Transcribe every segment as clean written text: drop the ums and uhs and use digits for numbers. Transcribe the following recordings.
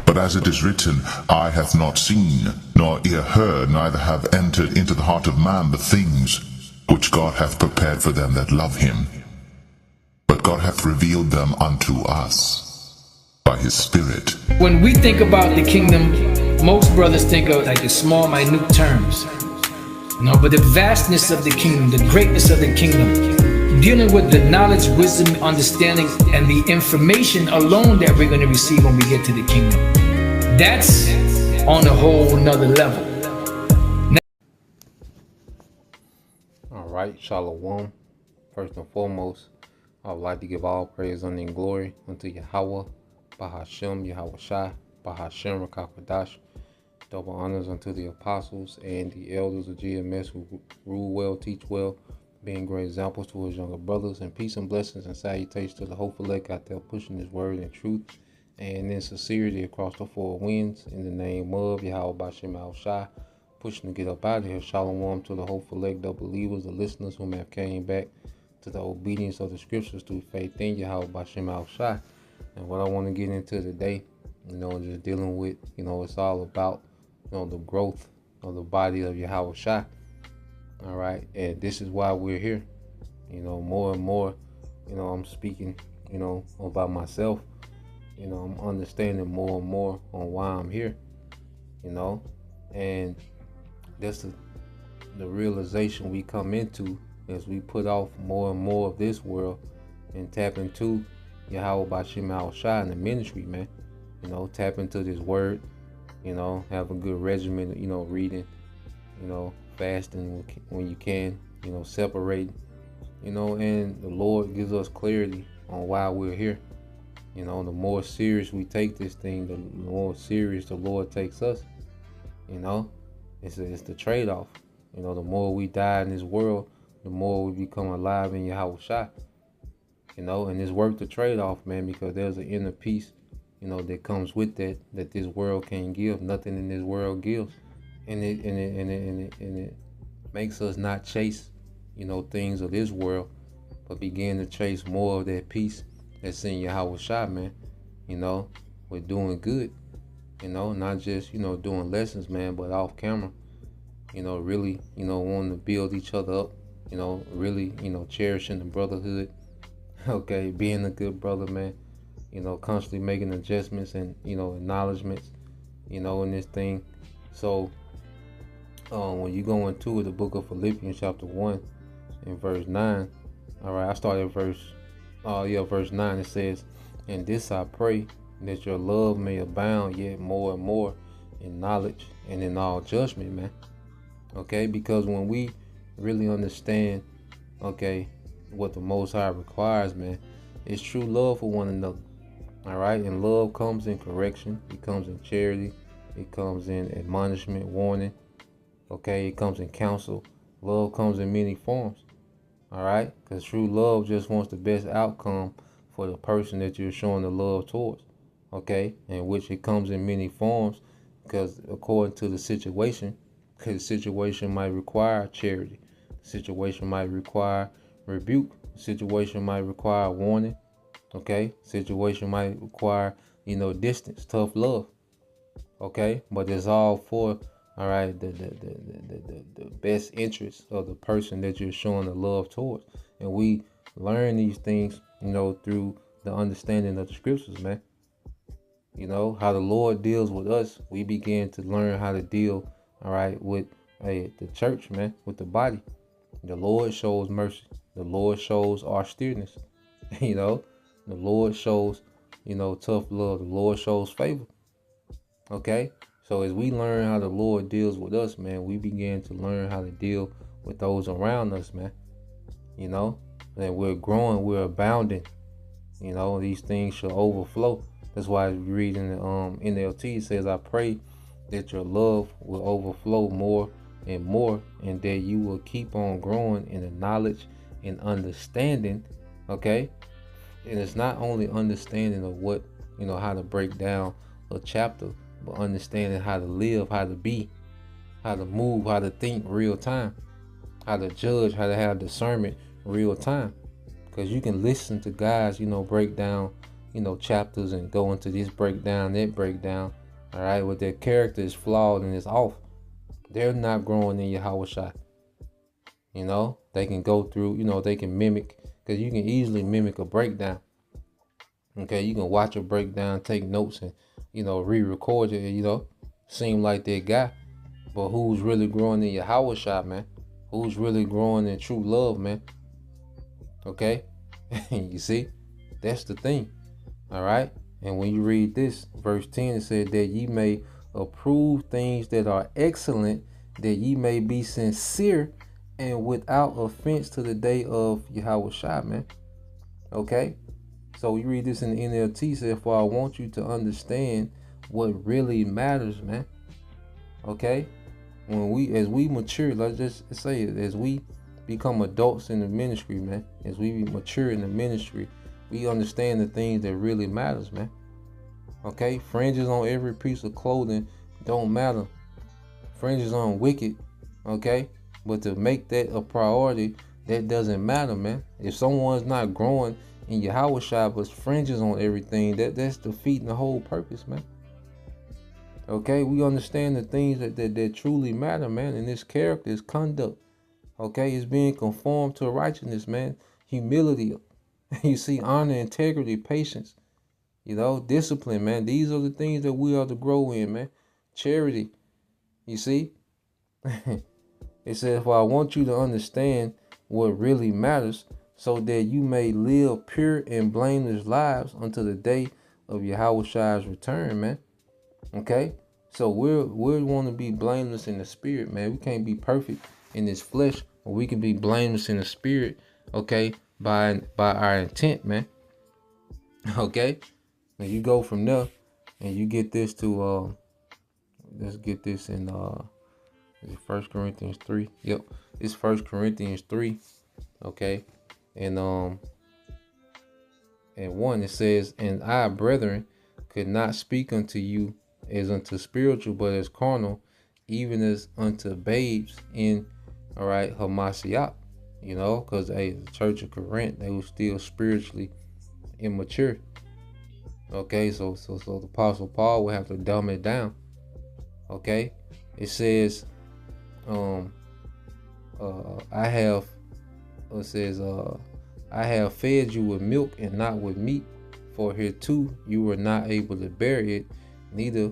But as it is written, eye hath not seen, nor ear heard, neither have entered into the heart of man the things which God hath prepared for them that love him. But God hath revealed them unto us by his Spirit. When we think about the kingdom, most brothers think of like the small, minute terms. No, but the vastness of the kingdom, the greatness of the kingdom, dealing with the knowledge, wisdom, understanding, and the information alone that we're going to receive when we get to the kingdom. That's on a whole nother level. All right, Shalom. First and foremost, I would like to give all praise, honor, and glory unto Yahweh, Bahashem, Yahweh Shai, Bahashem, Rakakwadash. Double honors unto the apostles and the elders of GMS who rule well, teach well, being great examples to his younger brothers, and peace and blessings and salutations to the hopeful elect out there pushing his word in truth and in sincerity across the four winds. In the name of Yahweh Bashem Al Shai, pushing to get up out of here. Shalom to the hopeful elect, the believers, the listeners who have came back to the obedience of the scriptures through faith in Yahweh Bashem Al Shai. And what I want to get into today, just dealing with, it's all about, the growth of the body of Yahweh Shai. All right. And this is why we're here. More and more, I'm speaking, about myself. I'm understanding more and more on why I'm here, and that's the realization we come into as we put off more and more of this world and tap into Yahweh Bashem Al Shai in the ministry, man. Tap into this word, have a good regimen, reading, fasting when you can, separating, and the Lord gives us clarity on why we're here. The more serious we take this thing, the more serious the Lord takes us. It's the trade-off. The more we die in this world, the more we become alive in Yahweh Shai. And it's worth the trade-off, man, because there's an inner peace, that comes with that this world can't give. Nothing in this world gives. And it makes us not chase, things of this world, but begin to chase more of that peace that's in Yahweh Shai, man. We're doing good, not just, doing lessons, man, but off camera, really, wanting to build each other up, really, cherishing the brotherhood, okay, being a good brother, man, constantly making adjustments and, acknowledgments, in this thing. So, when you go into the book of Philippians chapter 1 and verse 9, all right, I started at verse 9. It says, "And this I pray, that your love may abound yet more and more in knowledge and in all judgment," man. Okay, because when we really understand, okay, what the Most High requires, man, it's true love for one another. All right, and love comes in correction, it comes in charity, it comes in admonishment, warning. Okay, it comes in counsel. Love comes in many forms. All right, because true love just wants the best outcome for the person that you're showing the love towards. Okay, and which it comes in many forms, because according to the situation, because the situation might require charity, the situation might require rebuke, the situation might require warning. Okay, situation might require, distance, tough love. Okay, but it's all for, all right, the best interest of the person that you're showing the love towards. And we learn these things, through the understanding of the scriptures, man. How the Lord deals with us, we begin to learn how to deal, all right, with the church, man, with the body. The Lord shows mercy. The Lord shows austereness. The Lord shows, tough love. The Lord shows favor. Okay? So as we learn how the Lord deals with us, man, we begin to learn how to deal with those around us, man. And we're growing, we're abounding. These things shall overflow. That's why we read in the NLT, it says, "I pray that your love will overflow more and more, and that you will keep on growing in the knowledge and understanding." Okay? And it's not only understanding of what, how to break down a chapter, but understanding how to live, how to be, how to move, how to think real time, how to judge, how to have discernment real time. Because you can listen to guys, break down, chapters and go into this breakdown, that breakdown, all right, with their character is flawed and it's off, they're not growing in Yahushua. You know, they can go through, you know, they can mimic, because you can easily mimic a breakdown. Okay, you can watch a breakdown, take notes, and, you know, re-record it, you know, seem like that guy. But who's really growing in Yahushua, man? Who's really growing in true love, man? Okay, you see, that's the thing. All right, and when you read this, verse 10, it said that ye may approve things that are excellent, that ye may be sincere and without offense to the day of Yahushua, man. Okay, so you read this in the NLT, said, for I want you to understand what really matters, man. Okay, as we mature, let's just say it, as we become adults in the ministry, man, as we mature in the ministry, we understand the things that really matters, man. Okay, fringes on every piece of clothing don't matter. Fringes on wicked, okay, but to make that a priority, that doesn't matter, man. If someone's not growing in Yahushua but fringes on everything, that's defeating the whole purpose, man. Okay, we understand the things that truly matter, man, and this character is conduct. Okay, it's being conformed to righteousness, man. Humility, you see, honor, integrity, patience, you know, discipline, man. These are the things that we are to grow in, man. Charity, you see. It says, well, I want you to understand what really matters, so that you may live pure and blameless lives until the day of Yahushua's return, man. Okay, so we want to be blameless in the spirit, man. We can't be perfect in this flesh, but we can be blameless in the spirit, okay, by our intent, man. Okay, and you go from there, and you get this to let's get this in is it 1 Corinthians 3? Yep, it's 1 Corinthians 3. Okay, and 1 it says, and I, brethren, could not speak unto you as unto spiritual, but as carnal, even as unto babes in, all right, Hamashiach, you know, because the church of Corinth, they were still spiritually immature. Okay, so the Apostle Paul would have to dumb it down. Okay, it says, I have fed you with milk and not with meat, for hereto you were not able to bear it, neither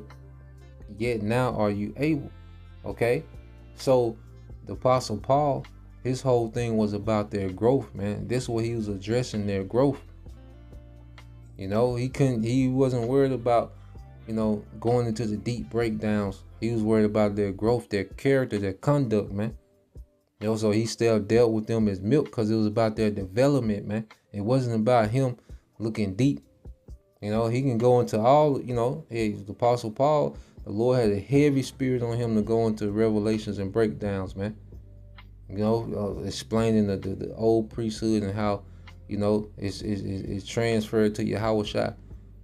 yet now are you able. Okay, so the Apostle Paul, his whole thing was about their growth, man. This is what he was addressing, their growth. You know, he wasn't worried about, you know, going into the deep breakdowns. He was worried about their growth, their character, their conduct, man. You know, so he still dealt with them as milk because it was about their development, man. It wasn't about him looking deep. You know, he can go into all, you know, hey, the Apostle Paul, the Lord had a heavy spirit on him to go into revelations and breakdowns, man. You know, explaining the old priesthood and how, you know, it's transferred to Yahushua.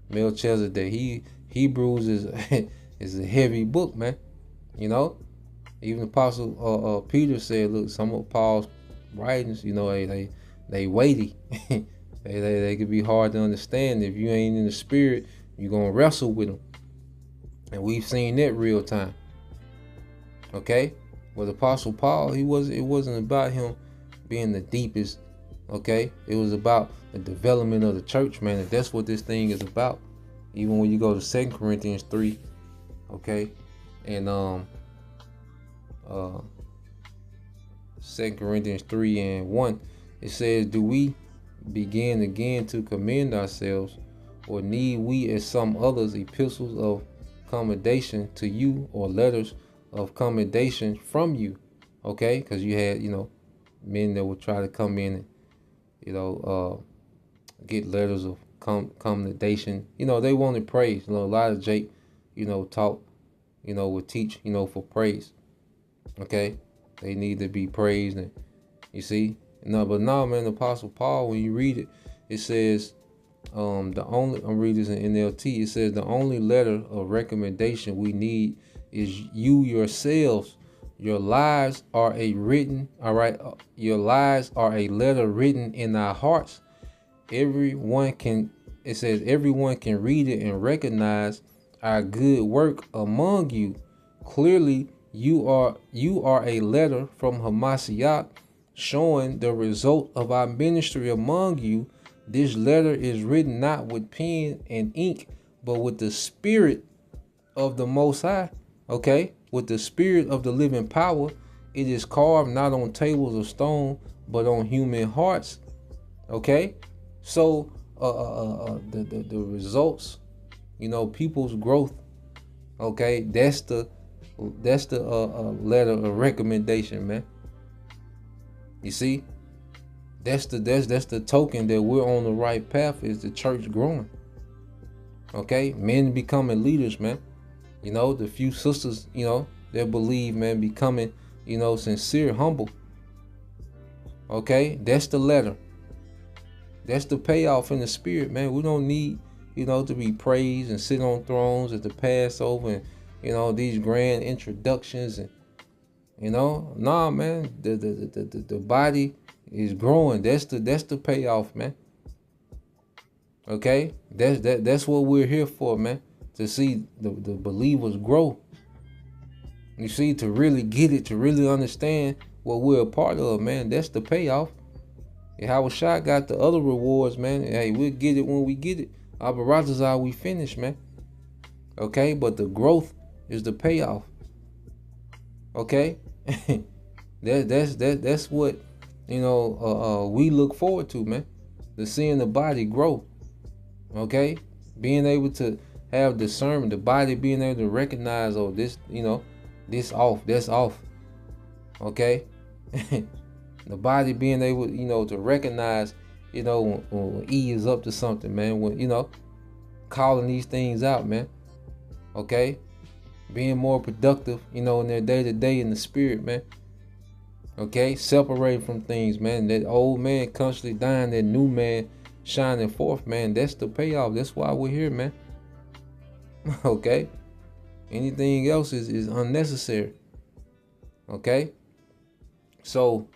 Melchizedek, Hebrews is a heavy book, man. You know, even Apostle Peter said, look, some of Paul's writings, you know, they weighty. they could be hard to understand. If you ain't in the spirit, you're gonna wrestle with them, and we've seen that real time. Okay, with Apostle Paul, it wasn't about him being the deepest. Okay, it was about the development of the church, man. And that's what this thing is about. Even when you go to 2 Corinthians 3, okay, and 2 Corinthians 3 and 1, it says, do we begin again to commend ourselves, or need we, as some others, epistles of commendation to you, or letters of commendation from you? Okay, because you had, you know, men that would try to come in and, you know, get letters of commendation. You know, they wanted praise. You know, a lot of Jake, you know, taught, you know, would teach, you know, for praise. Okay, they need to be praised, and you see. No, but no, man, the Apostle Paul, when you read it, it says, I'm reading this in NLT, it says, the only letter of recommendation we need is you yourselves. Your lives are a written, all right, your lives are a letter written in our hearts. Everyone can read it and recognize our good work among you. Clearly, you are a letter from Hamashiach, showing the result of our ministry among you. This letter is written not with pen and ink, but with the Spirit of the Most High. Okay, with the Spirit of the living power. It is carved not on tables of stone, but on human hearts. Okay, so the results, people's growth. Okay, that's the letter of recommendation, man. You see, that's the token that we're on the right path, is the church growing. Okay, men becoming leaders, man. The few sisters, that believe, man, becoming, sincere, humble. Okay, that's the letter. That's the payoff in the spirit, man. We don't need, to be praised and sit on thrones at the Passover and, these grand introductions and, nah, man. The body is growing. That's the payoff, man. Okay, that's what we're here for, man. To see the believers grow. You see, to really get it, to really understand what we're a part of, man. That's the payoff. And Hawashai got the other rewards, man. Hey, we'll get it when we get it. Abarazazah, we finish, man. Okay, but the growth is the payoff. Okay, that's what we look forward to, man. To seeing the body grow. Okay, being able to have discernment, the body being able to recognize, oh, this, this off, that's off. Okay. The body being able, to recognize, when E is up to something, man. When, calling these things out, man. Okay. Being more productive, in their day-to-day in the spirit, man. Okay. Separating from things, man. That old man constantly dying, that new man shining forth, man. That's the payoff. That's why we're here, man. Okay. Anything else is unnecessary. Okay. So,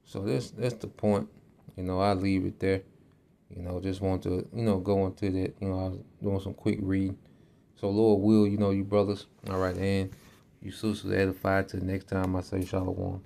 so that's the point. I leave it there. Just want to, go into that. I was doing some quick reading. So Lord will, you brothers. All right, and you sisters edified. Till next time, I say shalom.